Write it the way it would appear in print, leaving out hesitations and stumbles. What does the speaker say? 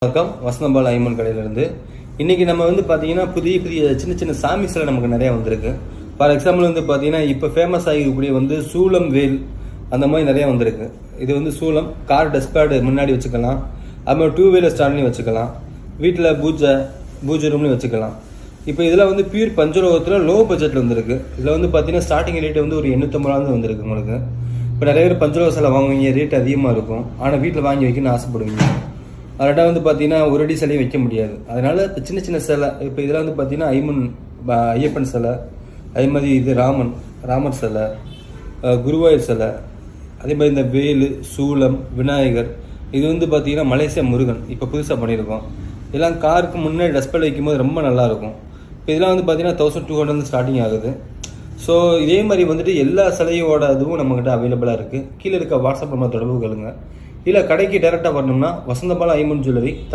வணக்கம், வசந்தபால் ஐமன் கடையிலேருந்து. இன்றைக்கி நம்ம வந்து பார்த்தீங்கன்னா புதிய புதிய சின்ன சின்ன சாமி சிலை நமக்கு நிறையா வந்திருக்கு. ஃபார் எக்ஸாம்பிள் வந்து பார்த்தீங்கன்னா இப்போ ஃபேமஸ் ஆகிக்கூடிய வந்து சூளம் வேல் அந்த மாதிரி நிறையா வந்திருக்கு. இது வந்து சூளம் கார் டஸ்பேடு முன்னாடி வச்சுக்கலாம், அதுமாதிரி 2 வீலர் ஸ்டாண்ட்லையும் வச்சுக்கலாம், வீட்டில் பூஜை ரூம்லையும் வச்சுக்கலாம். இப்போ இதில் வந்து பியூர் பஞ்சலோகத்தில் லோ பட்ஜெட்டில் வந்துருக்கு. இதில் வந்து பார்த்தீங்கன்னா ஸ்டார்டிங் ரேட்டு வந்து ஒரு 850 வந்திருக்கு உங்களுக்கு. இப்போ நிறைய பேர் பஞ்சலோக சிலை வாங்குவீங்க, ரேட் அதிகமாக இருக்கும், ஆனால் வீட்டில் வாங்கி வைக்கணும்னு ஆசைப்படுவீங்க. ரெண்டாவது வந்து பார்த்தீங்கன்னா ஒரு அடி சிலையும் வைக்க முடியாது. அதனால் இப்போ சின்ன சின்ன சிலை, இப்போ இதெல்லாம் வந்து பார்த்தீங்கன்னா ஐயப்பன் சிலை, அதே மாதிரி இது ராமர் சிலை, குருவாயூர் சிலை, அதே மாதிரி இந்த வேலு, சூளம், விநாயகர், இது வந்து பார்த்தீங்கன்னா மலேசியா முருகன் இப்போ புதுசாக பண்ணியிருக்கோம். இதெல்லாம் காருக்கு முன்னாடி டஸ்பிளே வைக்கும்போது ரொம்ப நல்லாயிருக்கும். இப்போ இதெல்லாம் வந்து பார்த்தீங்கன்னா 1200 ஸ்டார்டிங் ஆகுது. ஸோ இதே மாதிரி வந்துட்டு எல்லா சிலையோட இதுவும் நம்மக்கிட்ட அவைலபிளாக இருக்குது. கீழே இருக்க வாட்ஸ்அப் நம்பர் தொடர்பு கொள்ளுங்க. இல்லை கடைக்கு டேரெக்டாக வரணும்னா வசந்தபால் ஐமன் ஜுவல்லரி